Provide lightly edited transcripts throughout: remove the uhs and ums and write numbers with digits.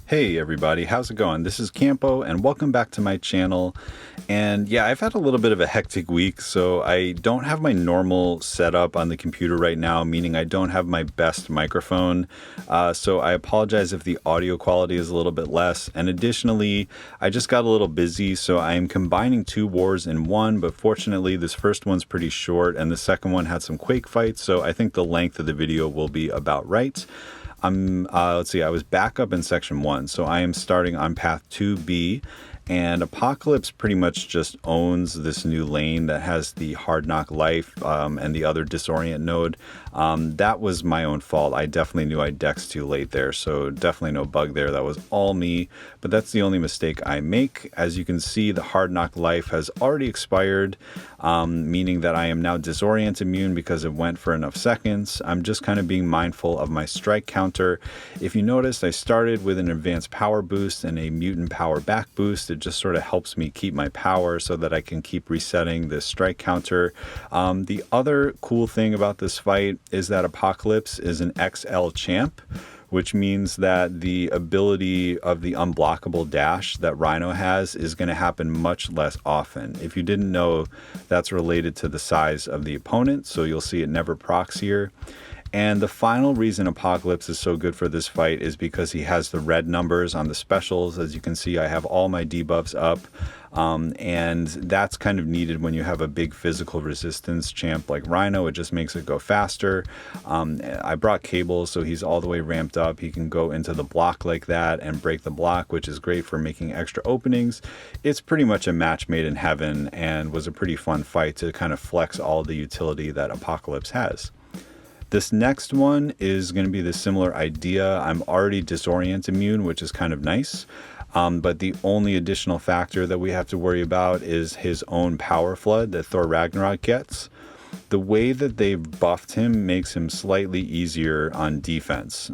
Hey everybody, how's it going? This is Campo and welcome back to my channel. And yeah, I've had a little bit of a hectic week, so I don't have my normal setup on the computer right now, meaning I don't have my best microphone. So I apologize if the audio quality is a little bit less. And additionally, I just got a little busy, so I am combining two wars in one, but fortunately this first one's pretty short and the second one had some Quake fights, so I think the length of the video will be about right. Let's see, I was back up in section 1, so I am starting on path 2B, and Apocalypse pretty much just owns this new lane that has the hard knock life and the other disorient node. That was my own fault. I definitely knew I dexed too late there, so definitely no bug there. That was all me, but that's the only mistake I make. As you can see, the hard knock life has already expired, meaning that I am now disorient immune because it went for enough seconds. I'm just kind of being mindful of my strike counter. If you noticed, I started with an advanced power boost and a mutant power back boost. It just sort of helps me keep my power so that I can keep resetting this strike counter. The other cool thing about this fight is that Apocalypse is an XL champ, which means that the ability of the unblockable dash that Rhino has is going to happen much less often. If you didn't know, that's related to the size of the opponent, so you'll see it never procs here. And the final reason Apocalypse is so good for this fight is because he has the red numbers on the specials. As you can see, I have all my debuffs up, and that's kind of needed when you have a big physical resistance champ like Rhino. It just makes it go faster. I brought Cable, so he's all the way ramped up. He can go into the block like that and break the block, which is great for making extra openings. It's pretty much a match made in heaven and was a pretty fun fight to kind of flex all the utility that Apocalypse has. This next one is going to be the similar idea. I'm already disorient immune, which is kind of nice. But the only additional factor that we have to worry about is his own power flood that Thor Rag gets. The way that they've buffed him makes him slightly easier on defense.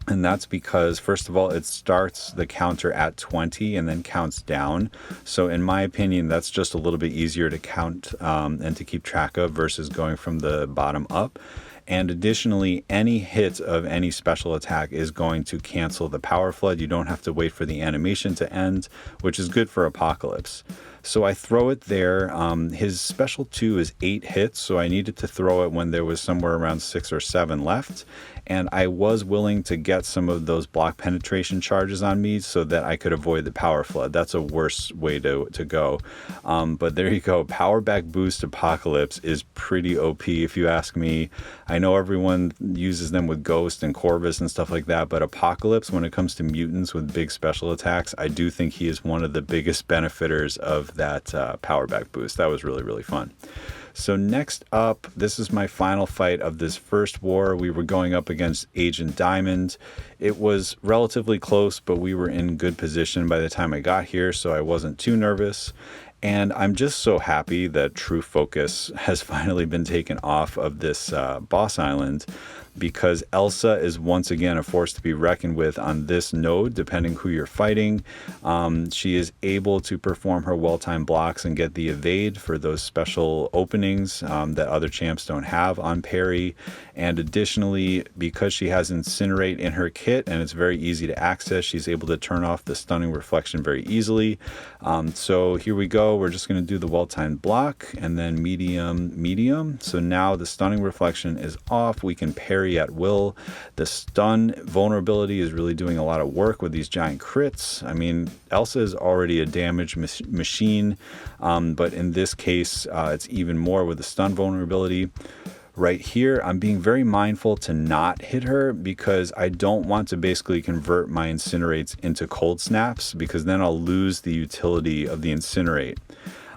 And that's because, first of all, it starts the counter at 20 and then counts down. So in my opinion, that's just a little bit easier to count and to keep track of versus going from the bottom up. And additionally, any hit of any special attack is going to cancel the power flood. You don't have to wait for the animation to end, which is good for Apocalypse. So I throw it there. His special 2 is 8 hits, so I needed to throw it when there was somewhere around 6 or 7 left. And I was willing to get some of those block penetration charges on me so that I could avoid the power flood. That's a worse way to go. But there you go. Power back boost Apocalypse is pretty OP if you ask me. I know everyone uses them with Ghost and Corvus and stuff like that, but Apocalypse, when it comes to mutants with big special attacks, I do think he is one of the biggest benefiters of that power back boost. That was really, really fun. So next up, this is my final fight of this first war. We were going up against Agent Diamond. It was relatively close, but we were in good position by the time I got here, so I wasn't too nervous. And I'm just so happy that True Focus has finally been taken off of this boss island, because Elsa is once again a force to be reckoned with on this node, depending who you're fighting. She is able to perform her well-timed blocks and get the evade for those special openings that other champs don't have on parry. And additionally, because she has Incinerate in her kit and it's very easy to access, she's able to turn off the stunning reflection very easily. So here we go. We're just going to do the well-timed block and then medium. So now the stunning reflection is off. We can parry at will. The stun vulnerability is really doing a lot of work with these giant crits. I mean, Elsa is already a damage machine, but in this case, it's even more with the stun vulnerability. Right here, I'm being very mindful to not hit her because I don't want to basically convert my Incinerates into cold snaps, because then I'll lose the utility of the Incinerate.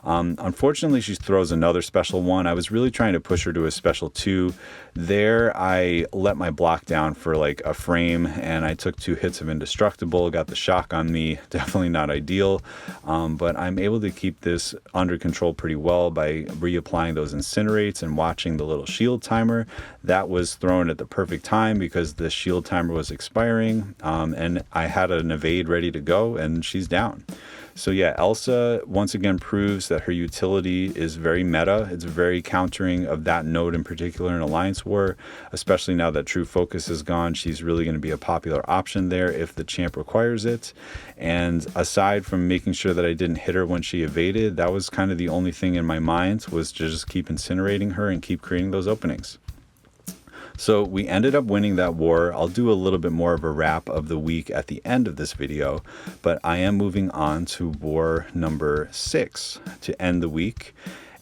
Unfortunately, she throws another special 1. I was really trying to push her to a special 2. There, I let my block down for like a frame, and I took 2 hits of Indestructible, got the shock on me. Definitely not ideal, but I'm able to keep this under control pretty well by reapplying those Incinerates and watching the little shield timer. That was thrown at the perfect time because the shield timer was expiring, and I had an evade ready to go, and she's down. So yeah, Elsa once again proves boost that her utility is very meta. It's very countering of that node in particular in Alliance War, especially now that True Focus is gone. She's really going to be a popular option there if the champ requires it. And aside from making sure that I didn't hit her when she evaded, that was kind of the only thing in my mind, was to just keep incinerating her and keep creating those openings. So we ended up winning that war. I'll do a little bit more of a wrap of the week at the end of this video, but I am moving on to war number 6 to end the week.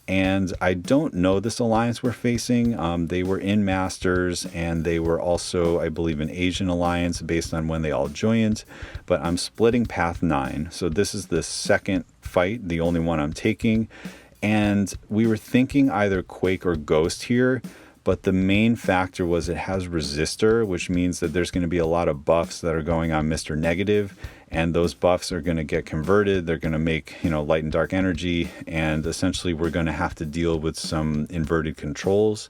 And I don't know this alliance we're facing. They were in Masters, and they were also, I believe, an Asian alliance based on when they all joined. But I'm splitting path 9. So this is the second fight, the only one I'm taking. And we were thinking either Quake or Ghost here. But the main factor was it has resistor, which means that there's going to be a lot of buffs that are going on Mr. Negative, and those buffs are going to get converted. They're going to make, light and dark energy, and essentially we're going to have to deal with some inverted controls.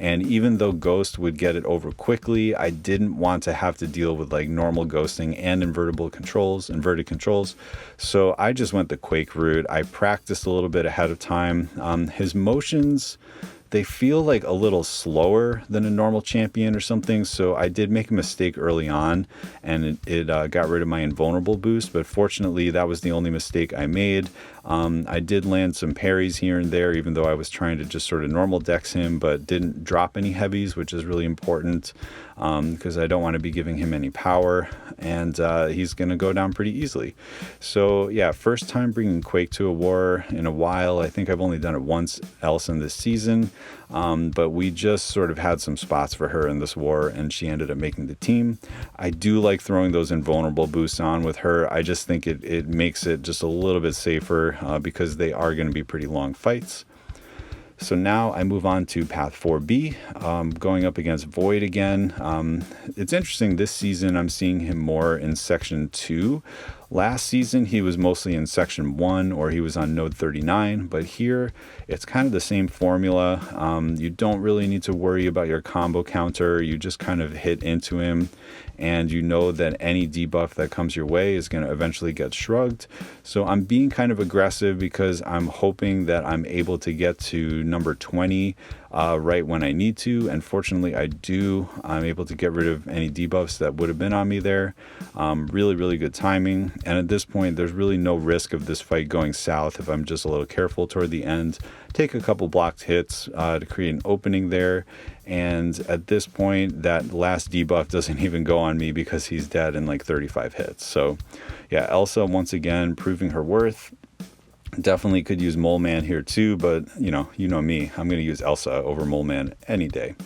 And even though Ghost would get it over quickly, I didn't want to have to deal with like normal ghosting and inverted controls. So I just went the Quake route. I practiced a little bit ahead of time. His motions, they feel like a little slower than a normal champion or something. So I did make a mistake early on, and it got rid of my invulnerable boost. But fortunately, that was the only mistake I made. I did land some parries here and there, even though I was trying to just sort of normal dex him, but didn't drop any heavies, which is really important because I don't want to be giving him any power, and he's going to go down pretty easily. So yeah, first time bringing Quake to a war in a while. I think I've only done it once else in this season, but we just sort of had some spots for her in this war, and she ended up making the team. I do like throwing those invulnerable boosts on with her. I just think it makes it just a little bit safer because they are going to be pretty long fights. So now I move on to path 4B, going up against Void again. It's interesting, this season I'm seeing him more in section 2. Last season he was mostly in section 1, or he was on node 39, but here it's kind of the same formula. You don't really need to worry about your combo counter. You just kind of hit into him, and you know that any debuff that comes your way is going to eventually get shrugged. So I'm being kind of aggressive because I'm hoping that I'm able to get to number 20 right when I need to, and fortunately I do. I'm able to get rid of any debuffs that would have been on me there. Really good timing, and at this point there's really no risk of this fight going south if I'm just a little careful toward the end. Take a couple blocked hits to create an opening there, and at this point that last debuff doesn't even go on me because he's dead in like 35 hits. So yeah, Elsa once again proving her worth. Definitely could use Mole Man here too, but you know me, I'm going to use Elsa over Mole Man any day.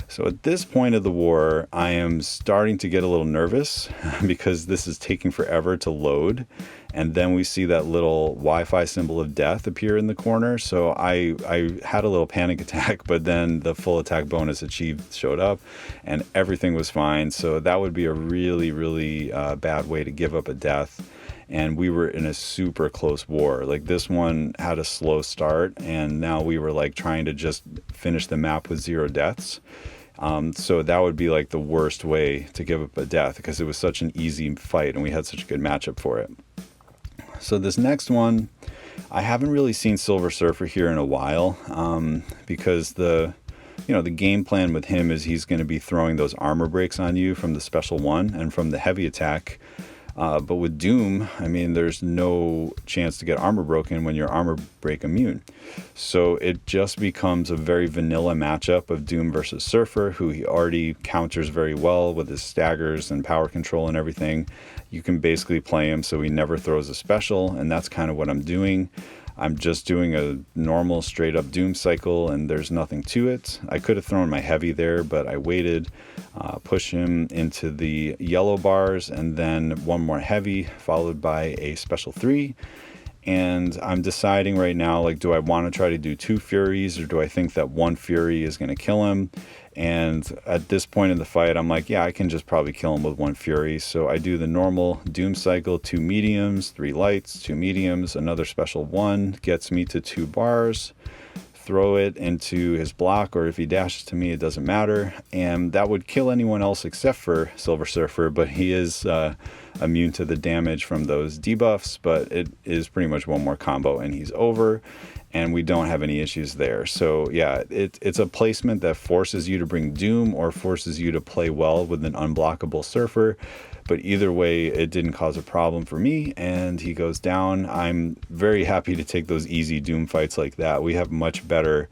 So at this point of the war, I am starting to get a little nervous because this is taking forever to load. And then we see that little Wi-Fi symbol of death appear in the corner. So I had a little panic attack, but then the full attack bonus achieved showed up and everything was fine. So that would be a really bad way to give up a death. And we were in a super close war. Like this one had a slow start, and now we were like trying to just finish the map with 0 deaths. So that would be like the worst way to give up a death because it was such an easy fight and we had such a good matchup for it. So this next one, I haven't really seen Silver Surfer here in a while because the game plan with him is he's going to be throwing those armor breaks on you from the special 1 and from the heavy attack. But with Doom, I mean, there's no chance to get armor broken when you're armor break immune. So it just becomes a very vanilla matchup of Doom versus Surfer, who he already counters very well with his staggers and power control and everything. You can basically play him so he never throws a special, and that's kind of what I'm doing. I'm just doing a normal straight up Doom cycle, and there's nothing to it. I could have thrown my heavy there, but I waited, push him into the yellow bars, and then one more heavy followed by a special 3. And I'm deciding right now, like, do I want to try to do 2 Furies, or do I think that 1 Fury is going to kill him? And at this point in the fight, I'm like, yeah, I can just probably kill him with 1 Fury. So I do the normal Doom cycle, 2 mediums, 3 lights, 2 mediums, another special 1, gets me to 2 bars, throw it into his block, or if he dashes to me, it doesn't matter. And that would kill anyone else except for Silver Surfer, but he is immune to the damage from those debuffs, but it is pretty much one more combo and he's over, and we don't have any issues there. So yeah, it's a placement that forces you to bring Doom or forces you to play well with an unblockable Surfer. But either way, it didn't cause a problem for me, and he goes down. I'm very happy to take those easy Doom fights like that. We have much better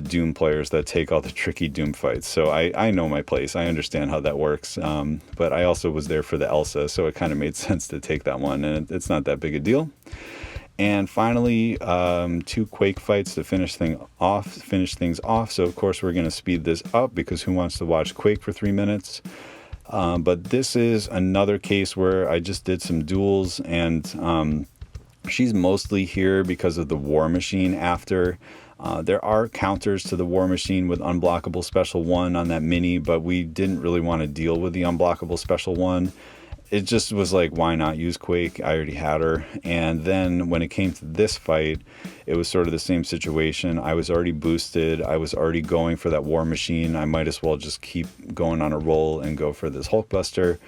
Doom players that take all the tricky Doom fights. So I know my place. I understand how that works. But I also was there for the Elsa, so it kind of made sense to take that one, and it's not that big a deal. And finally, 2 Quake fights to finish things off. So of course we're going to speed this up because who wants to watch Quake for 3 minutes? But this is another case where I just did some duels, and she's mostly here because of the War Machine after. There are counters to the War Machine with unblockable special 1 on that mini, but we didn't really want to deal with the unblockable special 1. It just was like, why not use Quake? I already had her. And then when it came to this fight, it was sort of the same situation. I was already boosted. I was already going for that War Machine. I might as well just keep going on a roll and go for this Hulkbuster.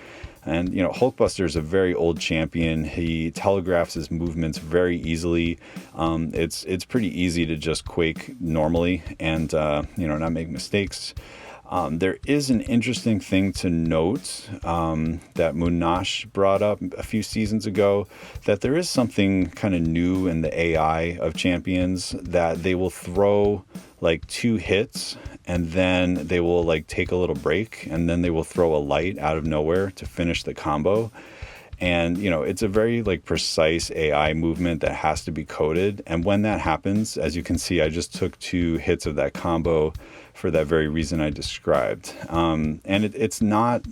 And, you know, Hulkbuster is a very old champion. He telegraphs his movements very easily. It's pretty easy to just Quake normally and, not make mistakes. There is an interesting thing to note that Munash brought up a few seasons ago, that there is something kind of new in the AI of champions, that they will throw like 2 hits and then they will like take a little break and then they will throw a light out of nowhere to finish the combo. And, you know, it's a very like precise AI movement that has to be coded. And when that happens, as you can see, I just took 2 hits of that combo for that very reason I described. And it's not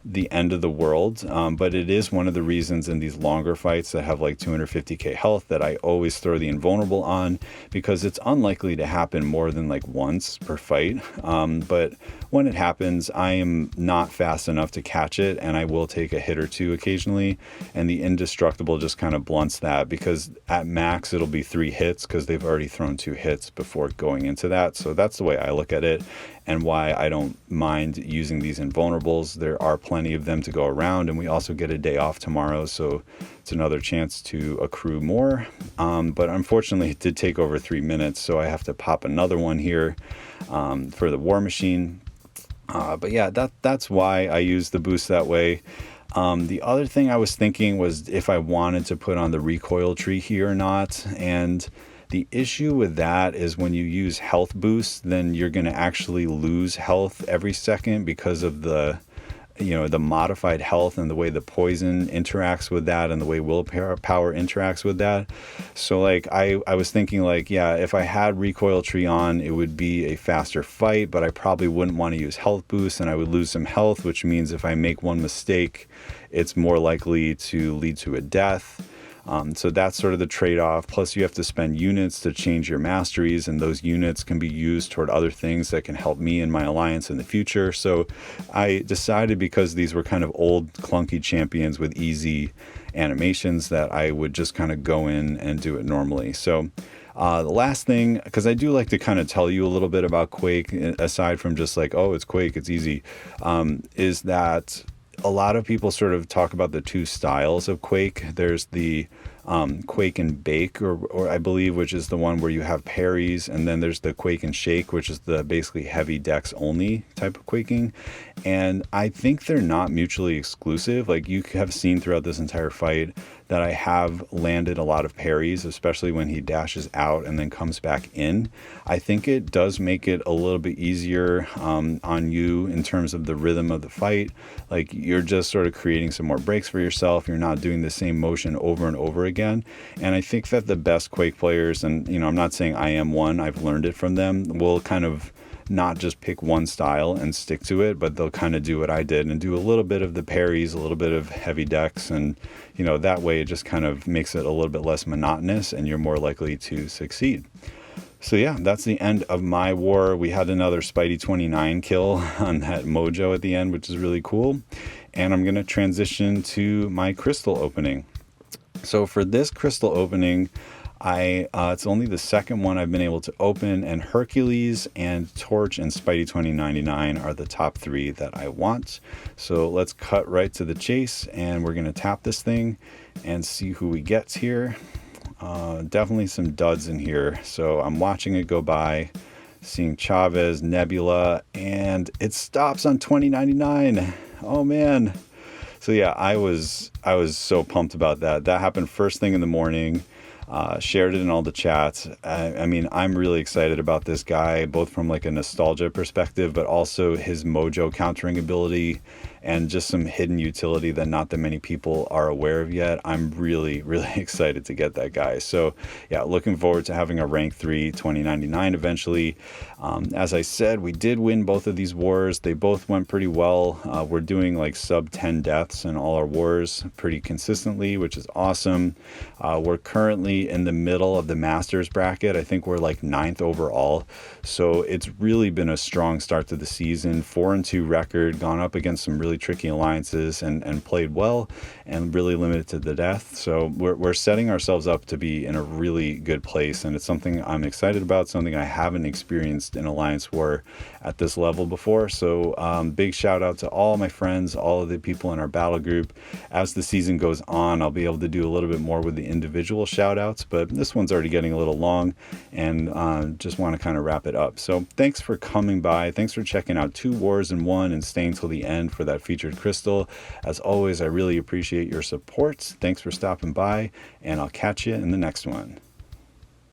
the end of the world, but it is one of the reasons in these longer fights that have like 250k health that I always throw the invulnerable on, because it's unlikely to happen more than like once per fight. But when it happens, I am not fast enough to catch it, and I will take a hit or 2 occasionally, and the indestructible just kind of blunts that, because at max it'll be 3 hits because they've already thrown 2 hits before going into that. So that's the way I look at it, and why I don't mind using these invulnerables. There are plenty of them to go around, and we also get a day off tomorrow, so it's another chance to accrue more. But unfortunately it did take over 3 minutes, so I have to pop another one here for the War Machine. But yeah, that's why I use the boost that way. The other thing I was thinking was if I wanted to put on the recoil tree here or not, and the issue with that is when you use health boost, then you're going to actually lose health every second because of the modified health and the way the poison interacts with that and the way willpower interacts with that. So like I was thinking like, yeah, if I had recoil tree on, it would be a faster fight, but I probably wouldn't want to use health boost and I would lose some health, which means if I make one mistake, it's more likely to lead to a death. So that's sort of the trade-off. Plus you have to spend units to change your masteries, and those units can be used toward other things that can help me in my alliance in the future. So I decided, because these were kind of old clunky champions with easy animations, that I would just kind of go in and do it normally. So the last thing, because I do like to kind of tell you a little bit about Quake, aside from just like, oh, it's Quake, it's easy, is that a lot of people sort of talk about the 2 styles of Quake. There's the Quake and Bake, or I believe, which is the one where you have parries, and then there's the Quake and Shake, which is the basically heavy dex only type of quaking. And I think they're not mutually exclusive. Like you have seen throughout this entire fight that I have landed a lot of parries, especially when he dashes out and then comes back in. I think it does make it a little bit easier on you in terms of the rhythm of the fight. Like you're just sort of creating some more breaks for yourself. You're not doing the same motion over and over again. And I think that the best Quake players, and I'm not saying I am one, I've learned it from them, will kind of not just pick one style and stick to it, but they'll kind of do what I did and do a little bit of the parries, a little bit of heavy dex, and that way it just kind of makes it a little bit less monotonous and you're more likely to succeed. So yeah, that's the end of my war. We had another Spidey 29 kill on that Mojo at the end, which is really cool. And I'm going to transition to my crystal opening. So for this crystal opening, It's only the second one I've been able to open, and Hercules and Torch and Spidey 2099 are the top three that I want. So let's cut right to the chase, and we're going to tap this thing and see who we get here. Definitely some duds in here. So I'm watching it go by, seeing Chavez, Nebula, and it stops on 2099. Oh man. So yeah, I was so pumped about that. That happened first thing in the morning. Shared it in all the chats. I mean, I'm really excited about this guy, both from like a nostalgia perspective, but also his mojo countering ability and just some hidden utility that not that many people are aware of yet. I'm really, really excited to get that guy. So yeah, looking forward to having a rank 3 2099 eventually. As I said, we did win both of these wars. They both went pretty well. We're doing like sub 10 deaths in all our wars pretty consistently, which is awesome. We're currently in the middle of the Masters bracket. I think we're like 9th overall. So it's really been a strong start to the season. 4-2 record, gone up against some really tricky alliances and played well and really limited to the death. So we're setting ourselves up to be in a really good place. And it's something I'm excited about, something I haven't experienced in Alliance War at this level before. So big shout out to all my friends, all of the people in our battle group. As the season goes on, I'll be able to do a little bit more with the individual shout outs, but this one's already getting a little long and just want to kind of wrap it up. So thanks for coming by. Thanks for checking out 2 Wars in 1 and staying till the end for that featured crystal. As always, I really appreciate your support. Thanks for stopping by, and I'll catch you in the next one.